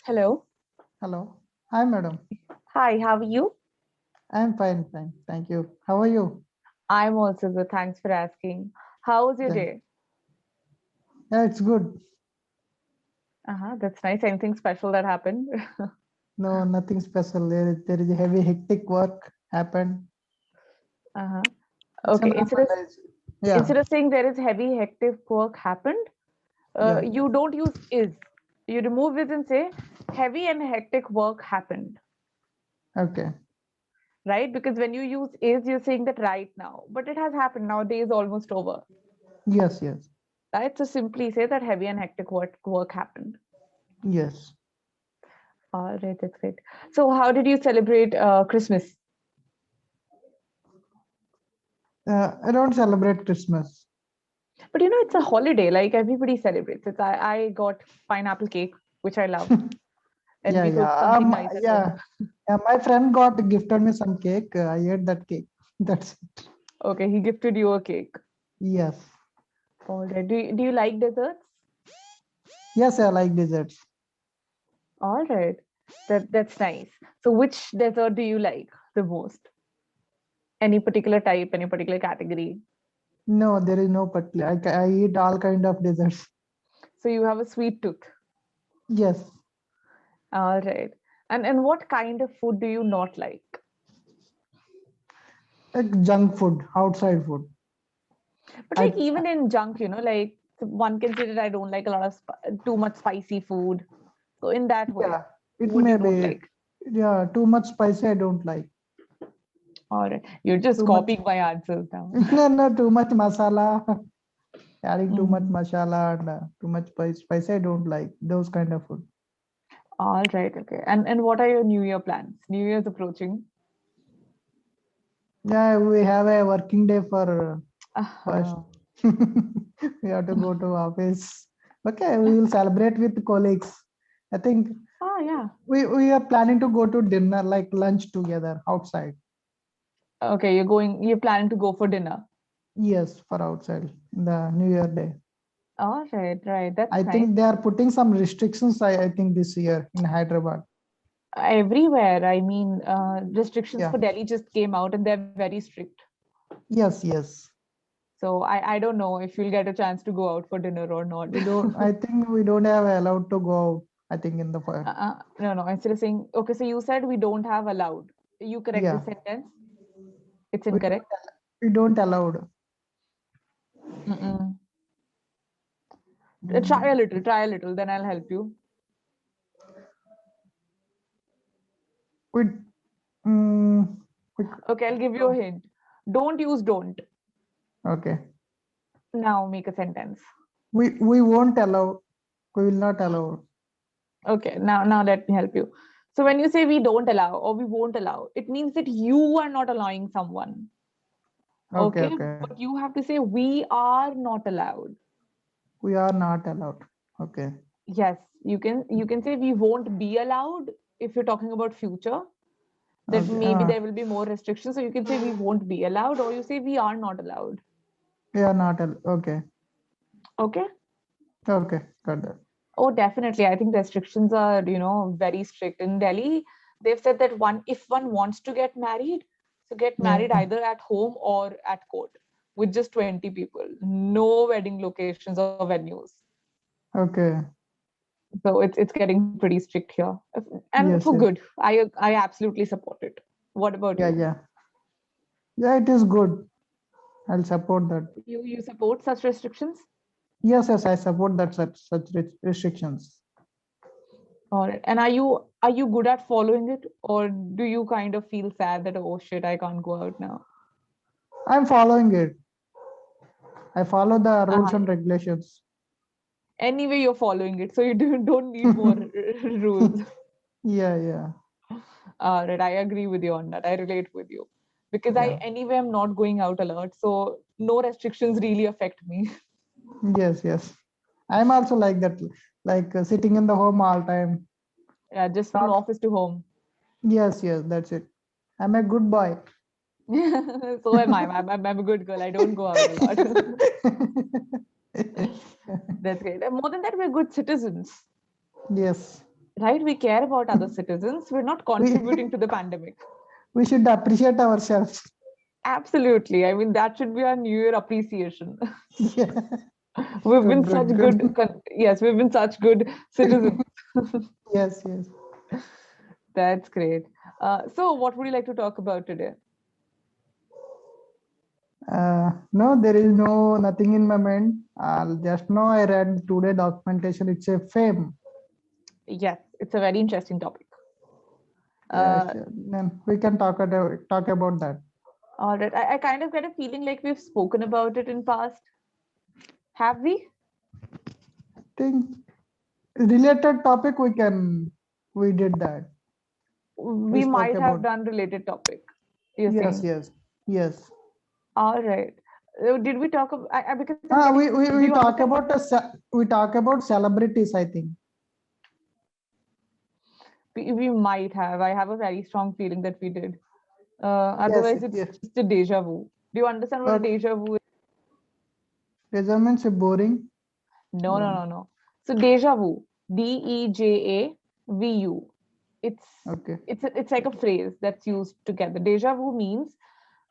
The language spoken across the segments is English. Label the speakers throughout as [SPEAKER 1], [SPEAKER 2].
[SPEAKER 1] Hello.
[SPEAKER 2] Hello. Hi, madam.
[SPEAKER 1] Hi, how are you?
[SPEAKER 2] I'm fine, fine. Thank you. How are you?
[SPEAKER 1] I'm also good. Thanks for asking. How was your
[SPEAKER 2] Thank.
[SPEAKER 1] day?
[SPEAKER 2] Yeah, it's good.
[SPEAKER 1] That's nice. Anything special that happened?
[SPEAKER 2] No, nothing special. There is a heavy, hectic work happened.
[SPEAKER 1] Uh-huh.
[SPEAKER 2] It's a
[SPEAKER 1] Okay.
[SPEAKER 2] normal days. Yeah,
[SPEAKER 1] Instead of saying there is heavy, hectic work happened,
[SPEAKER 2] yeah.
[SPEAKER 1] you don't use is. You remove it and say heavy and hectic work happened,
[SPEAKER 2] Okay.
[SPEAKER 1] right? Because when you use is, you're saying that right now, but it has happened now. Day is almost over,
[SPEAKER 2] Yes, yes,
[SPEAKER 1] right? So simply say that heavy and hectic work happened.
[SPEAKER 2] yes.
[SPEAKER 1] All right, that's great. So, how did you celebrate Christmas?
[SPEAKER 2] I don't celebrate Christmas.
[SPEAKER 1] But it's a holiday, like everybody celebrates it. I got pineapple cake, which I love, and
[SPEAKER 2] Yeah,
[SPEAKER 1] we
[SPEAKER 2] yeah.
[SPEAKER 1] cooked something nice at home.
[SPEAKER 2] Yeah. Yeah, my friend gifted me some cake. I ate that cake. That's it.
[SPEAKER 1] Okay, he gifted you a cake.
[SPEAKER 2] Yes.
[SPEAKER 1] All right. Do you like desserts?
[SPEAKER 2] Yes, I like desserts.
[SPEAKER 1] All right. That's nice. So which dessert do you like the most? Any particular type, any particular category?
[SPEAKER 2] No, there is no particular. I eat all kind of desserts.
[SPEAKER 1] So you have a sweet tooth.
[SPEAKER 2] Yes.
[SPEAKER 1] All right. And what kind of food do you not like?
[SPEAKER 2] Like junk food, outside food.
[SPEAKER 1] But
[SPEAKER 2] I
[SPEAKER 1] like even in junk, like one can say that I don't like a lot of too much spicy food. So in that way,
[SPEAKER 2] Yeah, it
[SPEAKER 1] what
[SPEAKER 2] may
[SPEAKER 1] you don't
[SPEAKER 2] be.
[SPEAKER 1] like?
[SPEAKER 2] Yeah, too much spicy. I don't like.
[SPEAKER 1] All right, you're just
[SPEAKER 2] Too much.
[SPEAKER 1] copying my answers now.
[SPEAKER 2] No, no, too much masala. Adding too much
[SPEAKER 1] Mhm.
[SPEAKER 2] masala and too much spicy. I don't like those kind of food.
[SPEAKER 1] All right, okay. And what are your New Year plans? New Year's approaching.
[SPEAKER 2] Yeah, we have a working day for first.
[SPEAKER 1] Uh,
[SPEAKER 2] We have to go to office. Okay, we will celebrate with colleagues. I think
[SPEAKER 1] oh yeah.
[SPEAKER 2] we are planning to go to dinner, like lunch together outside.
[SPEAKER 1] Okay, you're planning to go for dinner.
[SPEAKER 2] Yes, for outside the New Year day.
[SPEAKER 1] All right, right. That's
[SPEAKER 2] I
[SPEAKER 1] nice.
[SPEAKER 2] think they are putting some restrictions. I think this year in Hyderabad.
[SPEAKER 1] Everywhere, I mean, restrictions
[SPEAKER 2] Yeah.
[SPEAKER 1] for Delhi just came out and they're very strict.
[SPEAKER 2] Yes. Yes.
[SPEAKER 1] So I don't know if you'll get a chance to go out for dinner or not.
[SPEAKER 2] We don't. I think we don't have allowed to go out. I think in the fire.
[SPEAKER 1] No, instead of saying, okay, so you said we don't have allowed. You correct the
[SPEAKER 2] Yeah.
[SPEAKER 1] sentence. It's
[SPEAKER 2] We don't.
[SPEAKER 1] incorrect.
[SPEAKER 2] We don't allowed.
[SPEAKER 1] Mm-mm.
[SPEAKER 2] Mm,
[SPEAKER 1] Try a little, then I'll help you.
[SPEAKER 2] we. Mm, we.
[SPEAKER 1] Okay, I'll give you a hint. Don't use don't.
[SPEAKER 2] Okay.
[SPEAKER 1] Now make a sentence.
[SPEAKER 2] We won't allow. We will not allow.
[SPEAKER 1] Okay, now let me help you. So when you say we don't allow or we won't allow, it means that you are not allowing someone.
[SPEAKER 2] Okay.
[SPEAKER 1] Okay,
[SPEAKER 2] Okay.
[SPEAKER 1] but you have to say we are not allowed.
[SPEAKER 2] We are not allowed. Okay.
[SPEAKER 1] Yes, you can say we won't be allowed if you're talking about future, that
[SPEAKER 2] Okay.
[SPEAKER 1] maybe there will be more restrictions. So you can say we won't be allowed, or you say we are not allowed.
[SPEAKER 2] We are not allowed. Okay.
[SPEAKER 1] Okay.
[SPEAKER 2] Okay. Got that.
[SPEAKER 1] Oh, definitely. I think restrictions are, very strict. In Delhi, they've said that if one wants to get married, so get married
[SPEAKER 2] Yeah.
[SPEAKER 1] either at home or at court with just 20 people. No wedding locations or venues.
[SPEAKER 2] Okay.
[SPEAKER 1] So it's getting pretty strict here. And for
[SPEAKER 2] Yes. Yes.
[SPEAKER 1] good. I absolutely support it. What about
[SPEAKER 2] Yeah.
[SPEAKER 1] you?
[SPEAKER 2] Yeah. Yeah. It is good. I'll support that.
[SPEAKER 1] You support such restrictions?
[SPEAKER 2] Yes. Yes. I support that such restrictions.
[SPEAKER 1] All right. And are you good at following it, or do you kind of feel sad that oh shit, I can't go out now?
[SPEAKER 2] I'm following it. I follow the rules
[SPEAKER 1] Uh-huh.
[SPEAKER 2] and regulations.
[SPEAKER 1] Anyway, you're following it, so you don't need more rules.
[SPEAKER 2] Yeah. Yeah.
[SPEAKER 1] All right, I agree with you on that. I relate with you because I
[SPEAKER 2] Yeah.
[SPEAKER 1] anyway I'm not going out a lot, so no restrictions really affect me.
[SPEAKER 2] Yes. Yes. I'm also like that. Like sitting in the home all time.
[SPEAKER 1] Yeah, just from
[SPEAKER 2] Not.
[SPEAKER 1] office to home.
[SPEAKER 2] Yes. Yes. That's it. I'm a good boy.
[SPEAKER 1] So am I. I'm a good girl. I don't go out a lot. That's great. And more than that, we're good citizens.
[SPEAKER 2] Yes.
[SPEAKER 1] right? We care about other citizens. We're not contributing to the pandemic.
[SPEAKER 2] We should appreciate ourselves.
[SPEAKER 1] Absolutely. I mean, that should be our New Year appreciation.
[SPEAKER 2] Yeah.
[SPEAKER 1] We've been
[SPEAKER 2] Good,
[SPEAKER 1] such
[SPEAKER 2] good.
[SPEAKER 1] yes, we've been such good citizens.
[SPEAKER 2] Yes, yes.
[SPEAKER 1] That's great. So, what would you like to talk about today?
[SPEAKER 2] No, there is nothing in my mind. Just now I read today documentation. It's a fame.
[SPEAKER 1] Yes, it's a very interesting topic.
[SPEAKER 2] Yeah, sure. Then we can talk about that.
[SPEAKER 1] All right. I kind of get a feeling like we've spoken about it in past. Have we?
[SPEAKER 2] Think related topic we did that.
[SPEAKER 1] We
[SPEAKER 2] Spoke
[SPEAKER 1] might have
[SPEAKER 2] about.
[SPEAKER 1] done related topic. You're
[SPEAKER 2] Yes,
[SPEAKER 1] saying.
[SPEAKER 2] yes, yes.
[SPEAKER 1] All right. Did we talk about? Because I'm getting. Do
[SPEAKER 2] We
[SPEAKER 1] you
[SPEAKER 2] talk
[SPEAKER 1] understand
[SPEAKER 2] about we talk about celebrities, I think.
[SPEAKER 1] we might have. I have a very strong feeling that we did.
[SPEAKER 2] Yes,
[SPEAKER 1] Otherwise, it's
[SPEAKER 2] yes.
[SPEAKER 1] just a deja vu. Do you understand what a
[SPEAKER 2] Okay.
[SPEAKER 1] deja vu is?
[SPEAKER 2] Measurements are boring.
[SPEAKER 1] No, no,
[SPEAKER 2] No.
[SPEAKER 1] no, no. So deja vu, DEJAVU. It's
[SPEAKER 2] Okay.
[SPEAKER 1] it's like a phrase that's used together. Deja vu means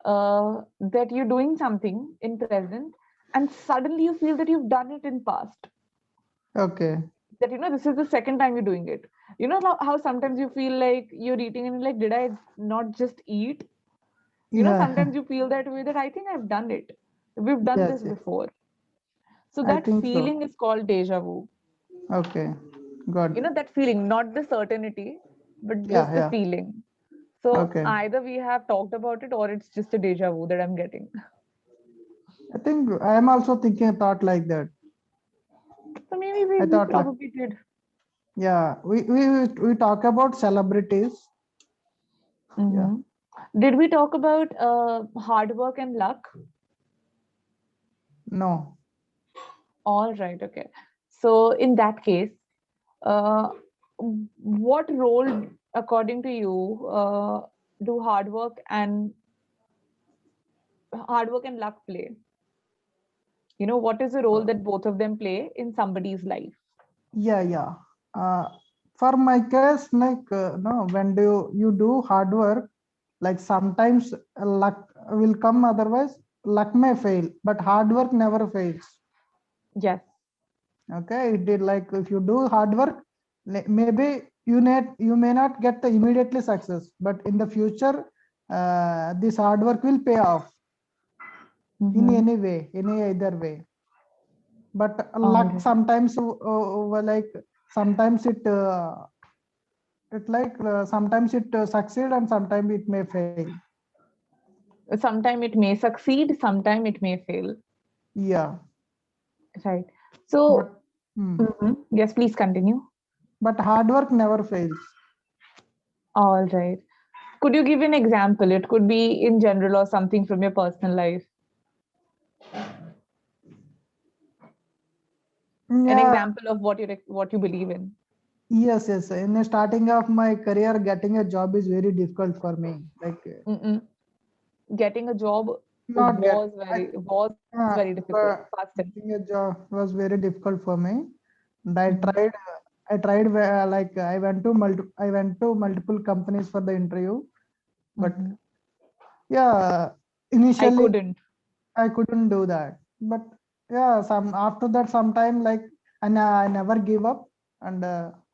[SPEAKER 1] that you're doing something in present, and suddenly you feel that you've done it in past.
[SPEAKER 2] Okay.
[SPEAKER 1] That this is the second time you're doing it. You know how sometimes you feel like you're eating and you're like, did I not just eat?
[SPEAKER 2] Yeah.
[SPEAKER 1] Sometimes you feel that way, that I think I've done it. We've done
[SPEAKER 2] Yes,
[SPEAKER 1] this
[SPEAKER 2] yes.
[SPEAKER 1] before. So
[SPEAKER 2] I
[SPEAKER 1] that
[SPEAKER 2] think so.
[SPEAKER 1] feeling is called deja vu.
[SPEAKER 2] Okay. Good.
[SPEAKER 1] That feeling, not the certainty, but
[SPEAKER 2] Yeah,
[SPEAKER 1] just the
[SPEAKER 2] yeah.
[SPEAKER 1] feeling. So
[SPEAKER 2] Okay.
[SPEAKER 1] either we have talked about it or it's just a deja vu that I'm getting.
[SPEAKER 2] I think I am also thinking a thought like that.
[SPEAKER 1] So maybe we,
[SPEAKER 2] I
[SPEAKER 1] we
[SPEAKER 2] thought like,
[SPEAKER 1] probably did.
[SPEAKER 2] yeah, we talk about celebrities. Yeah.
[SPEAKER 1] Mhm. Did we talk about hard work and luck?
[SPEAKER 2] No.
[SPEAKER 1] All right, okay. So in that case, uh, what role, according to you, do hard work and luck play? What is the role that both of them play in somebody's life?
[SPEAKER 2] Yeah, yeah. Uh, for my case, like no, when you do hard work, like sometimes luck will come, otherwise luck may fail, but hard work never fails.
[SPEAKER 1] Yes.
[SPEAKER 2] Okay, it did, like if you do hard work, maybe you may not get the immediately success, but in the future, this hard work will pay off in
[SPEAKER 1] Mm-hmm.
[SPEAKER 2] any way, any either way. But
[SPEAKER 1] All
[SPEAKER 2] luck
[SPEAKER 1] right.
[SPEAKER 2] sometimes, like sometimes sometimes it succeed and sometimes it may fail.
[SPEAKER 1] Sometime it may succeed, sometime it may fail.
[SPEAKER 2] Yeah,
[SPEAKER 1] Right.
[SPEAKER 2] but
[SPEAKER 1] So,
[SPEAKER 2] hmm,
[SPEAKER 1] yes, please continue.
[SPEAKER 2] but hard work never fails.
[SPEAKER 1] All right. Could you give an example? It could be in general or something from your personal life. An
[SPEAKER 2] Yeah.
[SPEAKER 1] example of what you believe in.
[SPEAKER 2] Yes, yes. In the starting of my career, getting a job is very difficult for me. Like
[SPEAKER 1] Mm-mm. Getting a job
[SPEAKER 2] not get.
[SPEAKER 1] was very difficult.
[SPEAKER 2] But
[SPEAKER 1] Past tense.
[SPEAKER 2] getting a job was very difficult for me. And
[SPEAKER 1] Mhm.
[SPEAKER 2] I tried like I went to multiple companies for the interview, but
[SPEAKER 1] Mhm.
[SPEAKER 2] yeah,
[SPEAKER 1] I
[SPEAKER 2] initially
[SPEAKER 1] couldn't.
[SPEAKER 2] I couldn't do that. But yeah, some after that sometime like, and I never give up. And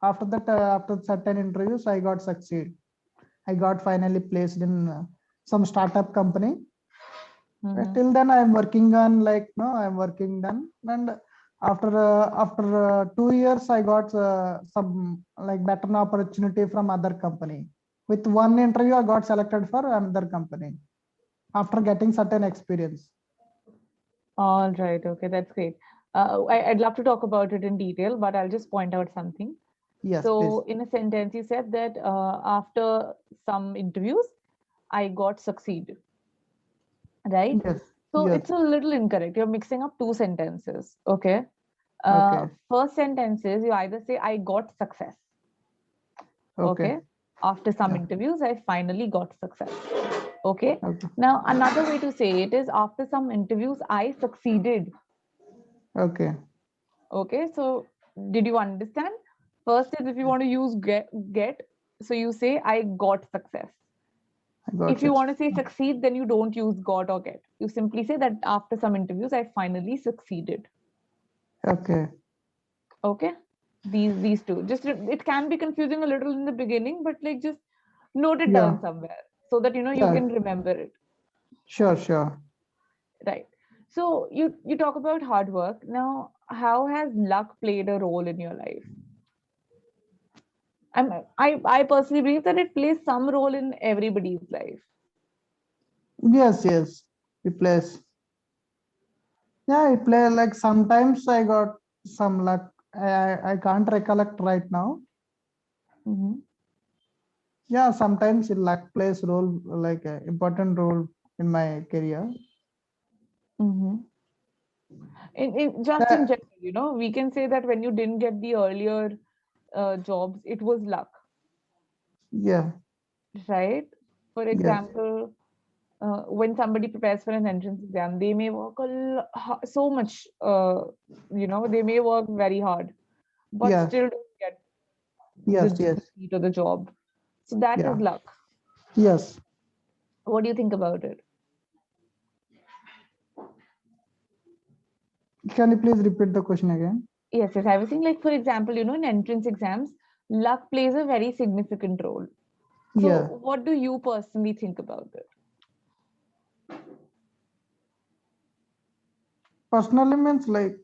[SPEAKER 2] after that, after certain interviews, I got succeed. I got finally placed in some startup company.
[SPEAKER 1] Mhm.
[SPEAKER 2] Till then, I'm working on like no, I'm working done. And after 2 years, I got some like better opportunity from other company. With one interview, I got selected for another company after getting certain experience.
[SPEAKER 1] All right. Okay, that's great. I'd love to talk about it in detail, but I'll just point out something.
[SPEAKER 2] Yes, please.
[SPEAKER 1] So, in a sentence, you said that after some interviews, I got succeed, right?
[SPEAKER 2] Yes,
[SPEAKER 1] So, it's
[SPEAKER 2] yes.
[SPEAKER 1] a little incorrect. You're mixing up two sentences. Okay.
[SPEAKER 2] Okay,
[SPEAKER 1] First sentence is you either say, I got success.
[SPEAKER 2] okay,
[SPEAKER 1] Okay. After some
[SPEAKER 2] yeah,
[SPEAKER 1] interviews, I finally got success. Okay.
[SPEAKER 2] okay,
[SPEAKER 1] Now, another way to say it is after some interviews, I succeeded.
[SPEAKER 2] okay.
[SPEAKER 1] Okay. So, did you understand? First is if you want to use get, so you say I got success.
[SPEAKER 2] I got
[SPEAKER 1] If you want to say
[SPEAKER 2] success.
[SPEAKER 1] succeed, then you don't use got or get. You simply say that after some interviews, I finally succeeded.
[SPEAKER 2] Okay.
[SPEAKER 1] Okay, these two. Just it can be confusing a little in the beginning, but like just note it
[SPEAKER 2] Yeah.
[SPEAKER 1] down somewhere so that you
[SPEAKER 2] Yeah.
[SPEAKER 1] can remember it.
[SPEAKER 2] Sure. Sure.
[SPEAKER 1] Right. So you talk about hard work. Now, how has luck played a role in your life? I personally believe that it plays some role in everybody's life.
[SPEAKER 2] Yes. Yes. Replace. Yeah. I play like sometimes I got some luck. I can't recollect right now.
[SPEAKER 1] Mhm.
[SPEAKER 2] Yeah. Sometimes luck plays role like a important role in my career.
[SPEAKER 1] Mhm. Just in
[SPEAKER 2] That,
[SPEAKER 1] general, we can say that when you didn't get the earlier jobs, it was luck,
[SPEAKER 2] yeah.
[SPEAKER 1] right? For
[SPEAKER 2] Yes.
[SPEAKER 1] example, when somebody prepares for an entrance exam, they may work so much, they may work very hard, but
[SPEAKER 2] Yes.
[SPEAKER 1] still don't get
[SPEAKER 2] Yes.
[SPEAKER 1] the
[SPEAKER 2] Yes.
[SPEAKER 1] seat or the job. So that is
[SPEAKER 2] Yeah.
[SPEAKER 1] luck.
[SPEAKER 2] Yes.
[SPEAKER 1] What do you think about it?
[SPEAKER 2] Can you please repeat the question again?
[SPEAKER 1] Yes, yes. I was saying, like, for example, in entrance exams, luck plays a very significant role. So,
[SPEAKER 2] Yeah.
[SPEAKER 1] what do you personally think about it?
[SPEAKER 2] Personally means like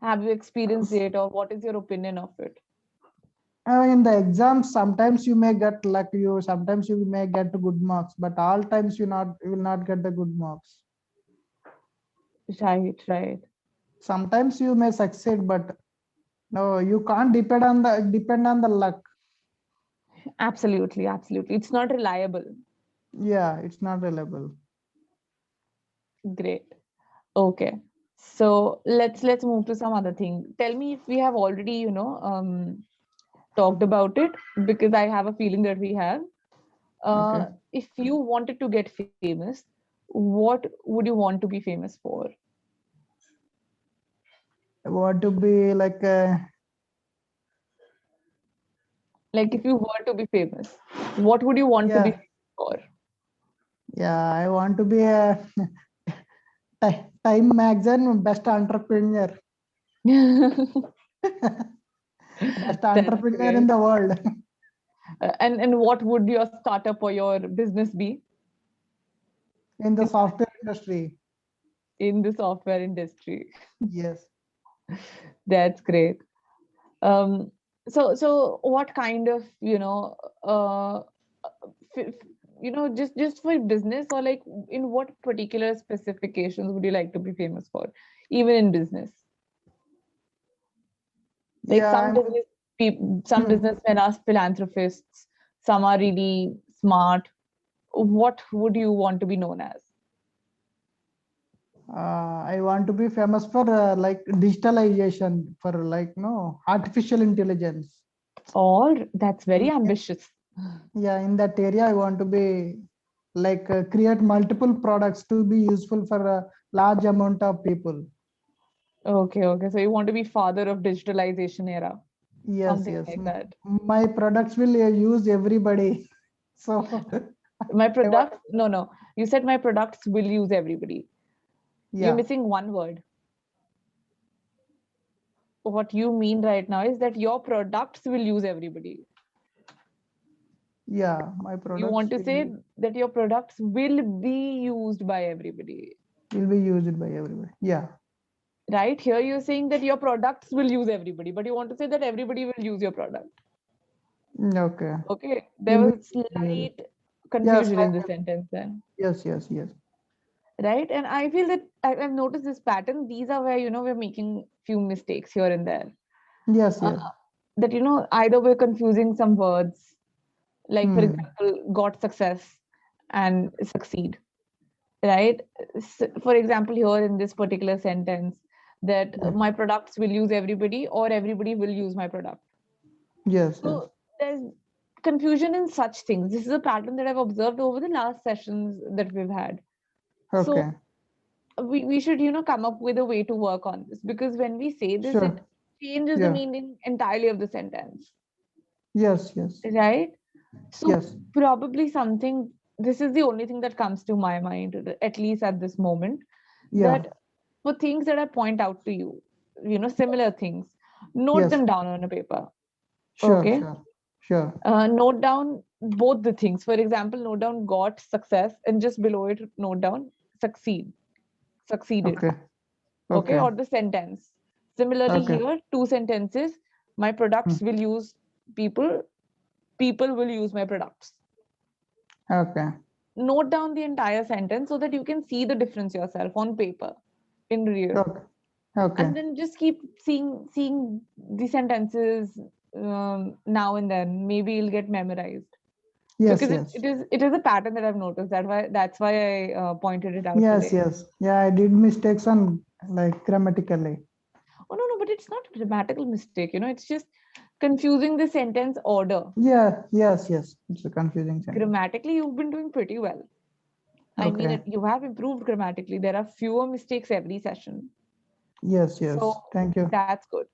[SPEAKER 1] Have you experienced it, or what is your opinion of it?
[SPEAKER 2] in the exams, sometimes you may get luck, you sometimes you may get good marks, but all times you will not get the good marks.
[SPEAKER 1] Right, right.
[SPEAKER 2] Sometimes you may succeed, but no, you can't depend on the luck.
[SPEAKER 1] Absolutely, absolutely. It's not reliable.
[SPEAKER 2] Yeah, it's not reliable.
[SPEAKER 1] Great. Okay. So let's move to some other thing. Tell me if we have already, talked about it, because I have a feeling that we have.
[SPEAKER 2] Okay.
[SPEAKER 1] If you wanted to get famous, what would you want to be famous for?
[SPEAKER 2] I want to be like
[SPEAKER 1] Like if you were to be famous, what would you want to be
[SPEAKER 2] yeah,
[SPEAKER 1] famous for?
[SPEAKER 2] yeah, I want to be a Time Magazine best entrepreneur, best
[SPEAKER 1] That's
[SPEAKER 2] entrepreneur in
[SPEAKER 1] great.
[SPEAKER 2] the world.
[SPEAKER 1] And what would your startup or your business be
[SPEAKER 2] In the
[SPEAKER 1] in
[SPEAKER 2] software industry.
[SPEAKER 1] in the software industry?
[SPEAKER 2] Yes.
[SPEAKER 1] That's great. Um, so what kind of, f- just for business, or like in what particular specifications would you like to be famous for, even in business? Like
[SPEAKER 2] Yeah,
[SPEAKER 1] some
[SPEAKER 2] hmm.
[SPEAKER 1] businessmen are philanthropists, some are really smart. What would you want to be known as?
[SPEAKER 2] I want to be famous for like digitalization, for like no artificial intelligence.
[SPEAKER 1] Or that's very
[SPEAKER 2] In,
[SPEAKER 1] ambitious.
[SPEAKER 2] yeah, in that area, I want to be like create multiple products to be useful for a large amount of people.
[SPEAKER 1] Okay, okay. So you want to be father of digitalization era,
[SPEAKER 2] Yes,
[SPEAKER 1] something
[SPEAKER 2] yes.
[SPEAKER 1] like that.
[SPEAKER 2] My products will use everybody. So
[SPEAKER 1] My
[SPEAKER 2] I want,
[SPEAKER 1] products, no, no. You said my products will use everybody. You're
[SPEAKER 2] yeah,
[SPEAKER 1] missing one word. What you mean right now is that your products will use everybody.
[SPEAKER 2] yeah. My
[SPEAKER 1] You
[SPEAKER 2] products
[SPEAKER 1] want to say that your products will be used by everybody.
[SPEAKER 2] will be used by everybody. Yeah.
[SPEAKER 1] Right here, you're saying that your products will use everybody, but you want to say that everybody will use your product.
[SPEAKER 2] Okay.
[SPEAKER 1] Okay, there
[SPEAKER 2] Will be
[SPEAKER 1] was
[SPEAKER 2] used.
[SPEAKER 1] slight
[SPEAKER 2] Yes.
[SPEAKER 1] confusion in the sentence then,
[SPEAKER 2] Yes. Yes. Yes.
[SPEAKER 1] right? And I feel that I've noticed this pattern. These are where we're making few mistakes here and there.
[SPEAKER 2] Yes.
[SPEAKER 1] Uh,
[SPEAKER 2] Yes.
[SPEAKER 1] that either we're confusing some words, like for
[SPEAKER 2] Hmm.
[SPEAKER 1] example, got success and succeed, right? For example, here in this particular sentence, that
[SPEAKER 2] Yeah.
[SPEAKER 1] my products will use everybody, or everybody will use my product.
[SPEAKER 2] Yes. Yes.
[SPEAKER 1] So there's confusion in such things. This is a pattern that I've observed over the last sessions that we've had. So
[SPEAKER 2] Okay.
[SPEAKER 1] we should, come up with a way to work on this, because when we say this, it
[SPEAKER 2] Sure.
[SPEAKER 1] changes the
[SPEAKER 2] Yeah.
[SPEAKER 1] meaning entirely of the sentence,
[SPEAKER 2] Yes. Yes.
[SPEAKER 1] right? So
[SPEAKER 2] Yes.
[SPEAKER 1] probably something, this is the only thing that comes to my mind, at least at this moment,
[SPEAKER 2] Yeah.
[SPEAKER 1] that for things that I point out to you, similar things, note
[SPEAKER 2] Yes.
[SPEAKER 1] them down on a paper.
[SPEAKER 2] Sure.
[SPEAKER 1] Okay.
[SPEAKER 2] Sure. Sure.
[SPEAKER 1] Note down both the things. For example, note down got success, and just below it, note down succeeded.
[SPEAKER 2] Okay.
[SPEAKER 1] Okay.
[SPEAKER 2] Okay.
[SPEAKER 1] Or the sentence. Similarly,
[SPEAKER 2] Okay.
[SPEAKER 1] here, two sentences. My products
[SPEAKER 2] Hmm.
[SPEAKER 1] will use people, people will use my products.
[SPEAKER 2] Okay.
[SPEAKER 1] Note down the entire sentence so that you can see the difference yourself on paper in real,
[SPEAKER 2] Okay. Okay.
[SPEAKER 1] and then just keep seeing the sentences now and then. Maybe you'll get memorized,
[SPEAKER 2] Yes.
[SPEAKER 1] because
[SPEAKER 2] Yes.
[SPEAKER 1] it is a pattern that I've noticed. That's why I pointed it out
[SPEAKER 2] Yes.
[SPEAKER 1] today.
[SPEAKER 2] Yes. Yeah. I did mistakes on like grammatically.
[SPEAKER 1] Oh, no, but it's not a grammatical mistake, it's just confusing the sentence order.
[SPEAKER 2] Yeah. Yes. Yes. It's a confusing sentence.
[SPEAKER 1] Grammatically, you've been doing pretty well. I mean,
[SPEAKER 2] Okay.
[SPEAKER 1] you have improved grammatically. There are fewer mistakes every session.
[SPEAKER 2] Yes.
[SPEAKER 1] So
[SPEAKER 2] Yes. Thank you.
[SPEAKER 1] that's good.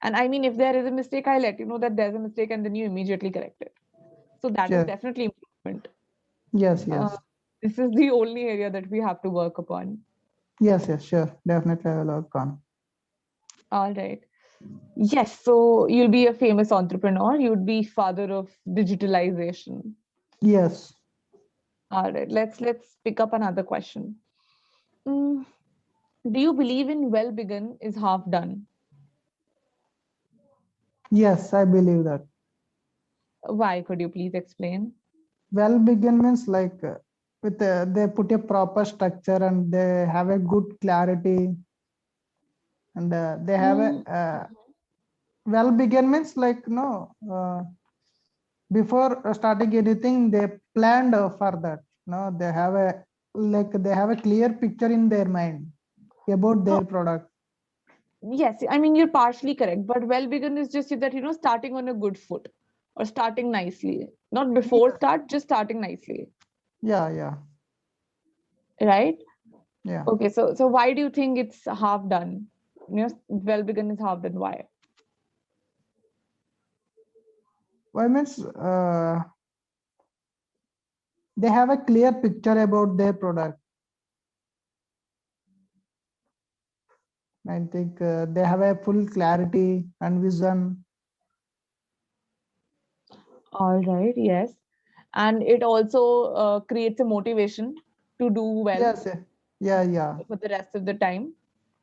[SPEAKER 1] And I mean, if there is a mistake, I let you know that there's a mistake, and then you immediately correct it. So that is
[SPEAKER 2] Sure.
[SPEAKER 1] definitely improvement.
[SPEAKER 2] Yes.
[SPEAKER 1] Uh,
[SPEAKER 2] Yes.
[SPEAKER 1] this is the only area that we have to work upon.
[SPEAKER 2] Yes. Yes. Sure. Definitely I will work on.
[SPEAKER 1] All right. Yes. So you'll be a famous entrepreneur. You'd be father of digitalization.
[SPEAKER 2] Yes.
[SPEAKER 1] All right. Let's pick up another question. Mm, do you believe in well begun is half done?
[SPEAKER 2] Yes. I believe that.
[SPEAKER 1] Why? Could you please explain?
[SPEAKER 2] Well begin means like with they put a proper structure and they have a good clarity and they have a
[SPEAKER 1] Mm,
[SPEAKER 2] well begin means like no before starting anything they planned for that. No, they have a like they have a clear picture in their mind about
[SPEAKER 1] no,
[SPEAKER 2] their product.
[SPEAKER 1] yes, I mean, you're partially correct, but well begun is just that, starting on a good foot or starting nicely. Not before
[SPEAKER 2] Yeah.
[SPEAKER 1] start, just starting nicely,
[SPEAKER 2] Yeah. Yeah.
[SPEAKER 1] right?
[SPEAKER 2] Yeah.
[SPEAKER 1] Okay, so why do you think it's half done? Well begun is half done. Why?
[SPEAKER 2] Why means they have a clear picture about their product. I think they have a full clarity and vision.
[SPEAKER 1] All right, yes. And it also creates a motivation to do well
[SPEAKER 2] Yes. Yeah. Yeah.
[SPEAKER 1] for the rest of the time.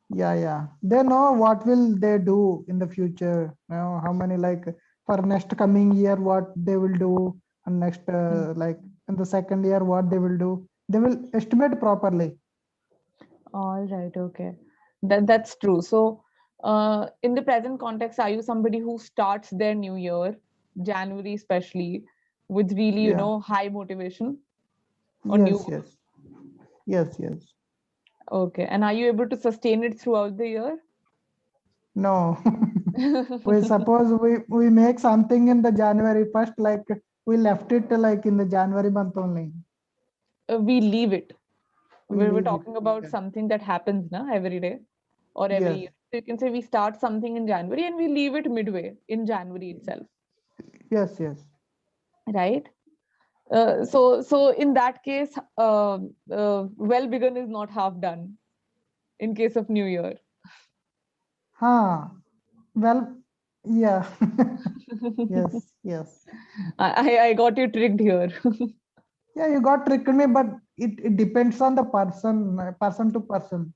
[SPEAKER 2] Yeah. Yeah. They know what will they do in the future. You know how many like for next coming year what they will do, and next
[SPEAKER 1] Mm.
[SPEAKER 2] like in the second year what they will do. They will estimate properly.
[SPEAKER 1] All right, okay. That's true. So, in the present context, are you somebody who starts their new year, January especially, with really,
[SPEAKER 2] Yeah.
[SPEAKER 1] high motivation or new
[SPEAKER 2] Yes.
[SPEAKER 1] goals?
[SPEAKER 2] Yes. Yes. Yes.
[SPEAKER 1] Okay. And are you able to sustain it throughout the year?
[SPEAKER 2] No. We suppose we make something in the January first, like we left it like in the January month only.
[SPEAKER 1] We leave it.
[SPEAKER 2] We
[SPEAKER 1] We're
[SPEAKER 2] leave it.
[SPEAKER 1] talking about
[SPEAKER 2] Yeah.
[SPEAKER 1] something that happens na, every day or every
[SPEAKER 2] Yes.
[SPEAKER 1] year. So you can say we start something in January and we leave it midway in January itself,
[SPEAKER 2] Yes. Yes.
[SPEAKER 1] right? So in that case, well begun is not half done in case of New Year.
[SPEAKER 2] Huh. Well, yeah. Yes. Yes.
[SPEAKER 1] I got you tricked here.
[SPEAKER 2] Yeah, you got tricked me, but it depends on the person, person to person.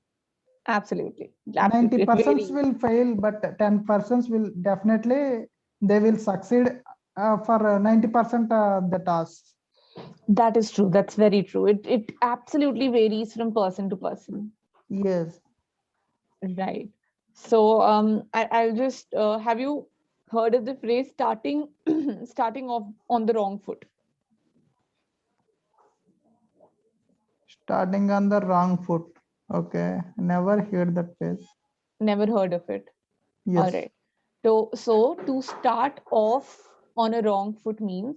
[SPEAKER 1] Absolutely,
[SPEAKER 2] 90
[SPEAKER 1] absolutely. It
[SPEAKER 2] persons
[SPEAKER 1] varies.
[SPEAKER 2] will fail, but 10 persons will definitely they will succeed for 90% the tasks.
[SPEAKER 1] That is true. That's very true. It absolutely varies from person to person.
[SPEAKER 2] Yes.
[SPEAKER 1] Right. So I'll just have you heard of the phrase starting starting off on the wrong foot?
[SPEAKER 2] Starting on the wrong foot. Okay. Never heard that phrase.
[SPEAKER 1] Never heard of it. All
[SPEAKER 2] Yes.
[SPEAKER 1] right. So to start off on a wrong foot means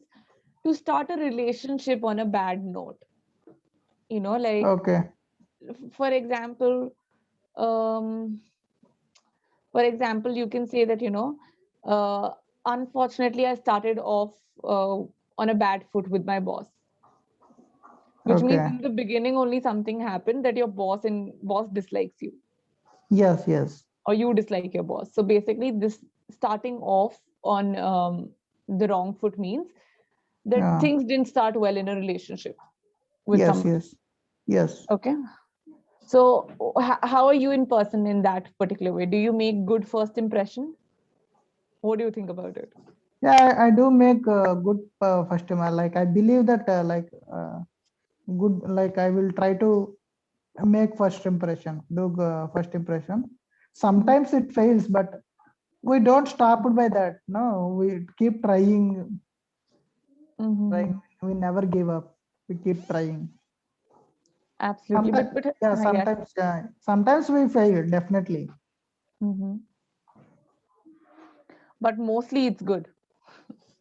[SPEAKER 1] to start a relationship on a bad note. Like
[SPEAKER 2] Okay.
[SPEAKER 1] for example, um, For example, you can say that, unfortunately, I started off on a bad foot with my boss, which means
[SPEAKER 2] Okay.
[SPEAKER 1] in the beginning only something happened that your boss dislikes you,
[SPEAKER 2] Yes, yes.
[SPEAKER 1] or you dislike your boss. So basically, this starting off on the wrong foot means that
[SPEAKER 2] Yeah.
[SPEAKER 1] things didn't start well in a relationship with
[SPEAKER 2] Yes,
[SPEAKER 1] somebody.
[SPEAKER 2] yes. Yes.
[SPEAKER 1] Okay. So how are you in person in that particular way? Do you make good first impression? What do you think about it?
[SPEAKER 2] Yeah, I do make good first time. Like I believe that good. Like I will try to make first impression. Do first impression.
[SPEAKER 1] Mhm.
[SPEAKER 2] Sometimes it fails, but we don't stop it by that. No, we keep trying. Trying.
[SPEAKER 1] Mm-hmm.
[SPEAKER 2] We never give up. We keep trying.
[SPEAKER 1] Absolutely.
[SPEAKER 2] Sometimes,
[SPEAKER 1] But
[SPEAKER 2] yeah.
[SPEAKER 1] yes.
[SPEAKER 2] Sometimes, yeah. Sometimes we fail. Definitely.
[SPEAKER 1] Mm-hmm. But mostly it's good.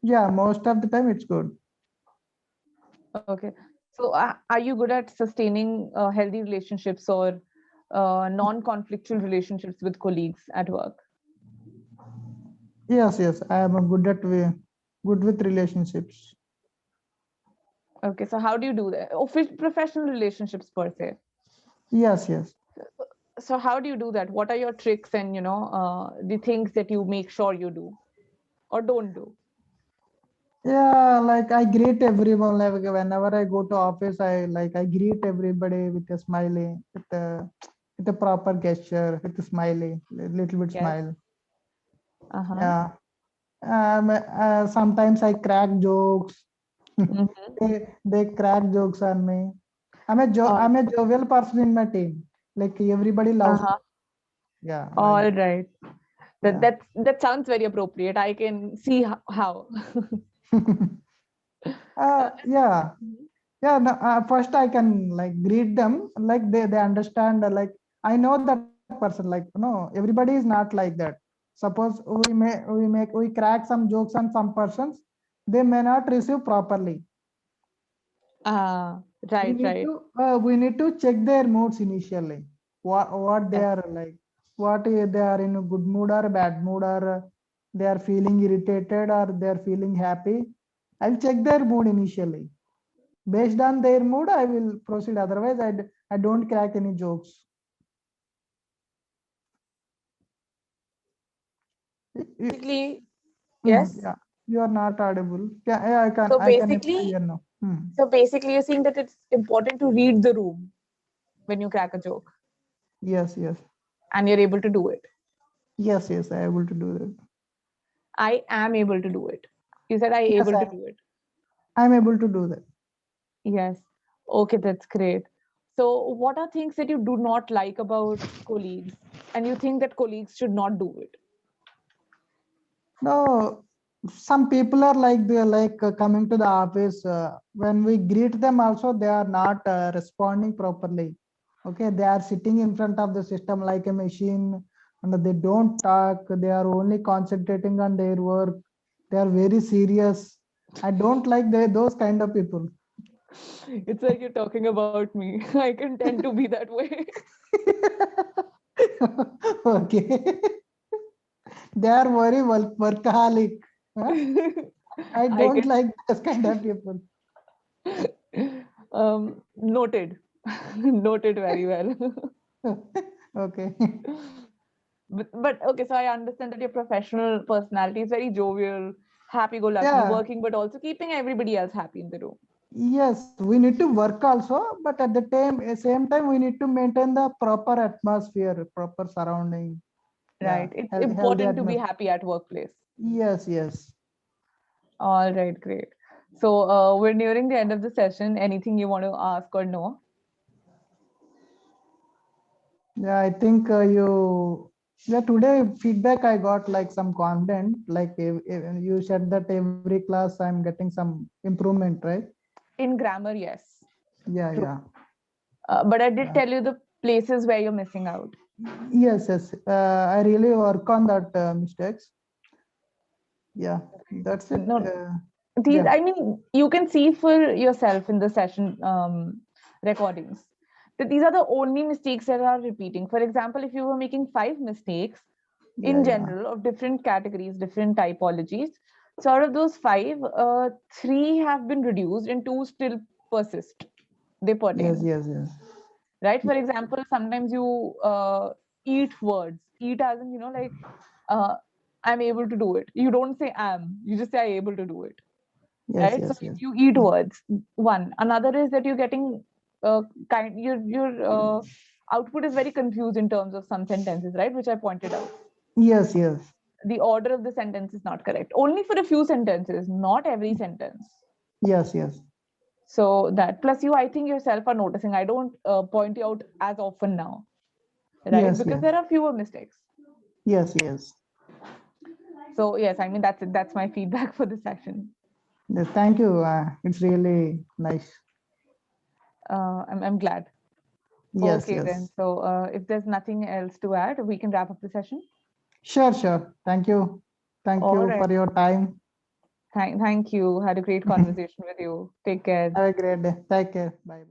[SPEAKER 2] Yeah. Most of the time, it's good.
[SPEAKER 1] Okay. So are you good at sustaining healthy relationships or non-conflictual relationships with colleagues at work?
[SPEAKER 2] Yes. Yes. I am a good with relationships.
[SPEAKER 1] Okay. So how do you do that? Professional relationships per se.
[SPEAKER 2] Yes. Yes.
[SPEAKER 1] So how do you do that? What are your tricks and the things that you make sure you do or don't do?
[SPEAKER 2] Yeah, like I greet everyone. Like whenever I go to office, I greet everybody with a smiley, with a proper gesture, with a smiley, little bit
[SPEAKER 1] Yes.
[SPEAKER 2] smile.
[SPEAKER 1] Uh-huh.
[SPEAKER 2] Yeah. Sometimes I crack jokes.
[SPEAKER 1] Mm-hmm.
[SPEAKER 2] They crack jokes on me.
[SPEAKER 1] All,
[SPEAKER 2] I'm a jovial person in my team. Like everybody loves me.
[SPEAKER 1] uh-huh.
[SPEAKER 2] Yeah, like
[SPEAKER 1] All
[SPEAKER 2] that.
[SPEAKER 1] right. That
[SPEAKER 2] Yeah.
[SPEAKER 1] that sounds very appropriate. I can see how.
[SPEAKER 2] Yeah. Yeah, no, first I can like greet them, like they understand, like I know that person, like no, everybody is not like that. Suppose we crack some jokes on some persons, they may not receive properly.
[SPEAKER 1] Ah,
[SPEAKER 2] We
[SPEAKER 1] right,
[SPEAKER 2] need
[SPEAKER 1] right.
[SPEAKER 2] to check their moods initially. What they
[SPEAKER 1] Yes.
[SPEAKER 2] are like, they are in a good mood or bad mood, or they are feeling irritated or they are feeling happy. I'll check their mood initially. Based on their mood, I will proceed. Otherwise, I don't crack any jokes. Y-
[SPEAKER 1] Basically, yes.
[SPEAKER 2] Yeah, you are not audible. Yeah,
[SPEAKER 1] So
[SPEAKER 2] I can able to
[SPEAKER 1] basically,
[SPEAKER 2] hear now.
[SPEAKER 1] so basically, you're saying that it's important to read the room when you crack a joke,
[SPEAKER 2] Yes, yes,
[SPEAKER 1] and you're able to do it.
[SPEAKER 2] yes, yes. I able to do that.
[SPEAKER 1] I am able to do it. You said I
[SPEAKER 2] Yes,
[SPEAKER 1] able to do it.
[SPEAKER 2] I'm able to do that.
[SPEAKER 1] Yes. Okay, that's great. So, what are things that you do not like about colleagues, and you think that colleagues should not do it?
[SPEAKER 2] No, some people are like they like coming to the office. When we greet them, also they are not responding properly. Okay, they are sitting in front of the system like a machine, and they don't talk. They are only concentrating on their work. They are very serious. I don't like those kind of people.
[SPEAKER 1] It's like you're talking about me. I can tend to be that way.
[SPEAKER 2] Okay, they are very workaholic. Huh? I
[SPEAKER 1] I
[SPEAKER 2] don't like those kind of people.
[SPEAKER 1] can noted. Noted very well.
[SPEAKER 2] Okay.
[SPEAKER 1] But okay, so I understand that your professional personality is very jovial, happy-go-lucky,
[SPEAKER 2] Yeah.
[SPEAKER 1] working, but also keeping everybody else happy in the room.
[SPEAKER 2] Yes, we need to work also, but at the same time, we need to maintain the proper atmosphere, proper surrounding. Yeah,
[SPEAKER 1] Right. It's
[SPEAKER 2] healthy
[SPEAKER 1] important to be
[SPEAKER 2] atmosphere.
[SPEAKER 1] happy at workplace.
[SPEAKER 2] Yes, yes.
[SPEAKER 1] All right, great. So we're nearing the end of the session. Anything you want to ask or know?
[SPEAKER 2] Yeah, I think yeah, today feedback I got like some confident, like if you said that every class I'm getting some improvement, right?
[SPEAKER 1] In grammar, yes,
[SPEAKER 2] Yeah,
[SPEAKER 1] true.
[SPEAKER 2] yeah,
[SPEAKER 1] But I did
[SPEAKER 2] yeah.
[SPEAKER 1] tell you the places where you're missing out.
[SPEAKER 2] Yes, yes. I really work on that mistakes. Yeah, that's it.
[SPEAKER 1] No, these,
[SPEAKER 2] Yeah.
[SPEAKER 1] I mean, you can see for yourself in the session recordings that these are the only mistakes that are repeating. For example, if you were making 5 mistakes, in
[SPEAKER 2] Yeah.
[SPEAKER 1] general of different categories, different typologies. So out of those five, three have been reduced and two still persist. They pertain.
[SPEAKER 2] Yes.
[SPEAKER 1] Right? For example, sometimes you eat words. Eat as in, like, uh, I'm able to do it. You don't say am, you just say I'm able to do it. Right? So
[SPEAKER 2] Yes.
[SPEAKER 1] you eat words. One. Another is that you're getting your output is very confused in terms of some sentences, right? Which I pointed out.
[SPEAKER 2] Yes.
[SPEAKER 1] The order of the sentence is not correct. Only for a few sentences, not every sentence.
[SPEAKER 2] Yes.
[SPEAKER 1] So that plus you, I think yourself are noticing. I don't point you out as often now, right? Because there are fewer mistakes.
[SPEAKER 2] Yes.
[SPEAKER 1] So yes, I mean that's it. That's my feedback for this session.
[SPEAKER 2] Yes, thank you. It's really nice.
[SPEAKER 1] I'm glad. Okay then.
[SPEAKER 2] Yes.
[SPEAKER 1] So if there's nothing else to add, we can wrap up the session.
[SPEAKER 2] Sure. Thank you. Thank
[SPEAKER 1] All
[SPEAKER 2] you
[SPEAKER 1] right.
[SPEAKER 2] for your time.
[SPEAKER 1] Thank you. Had a great conversation with you. Take care.
[SPEAKER 2] Have a great day. Take care. Bye.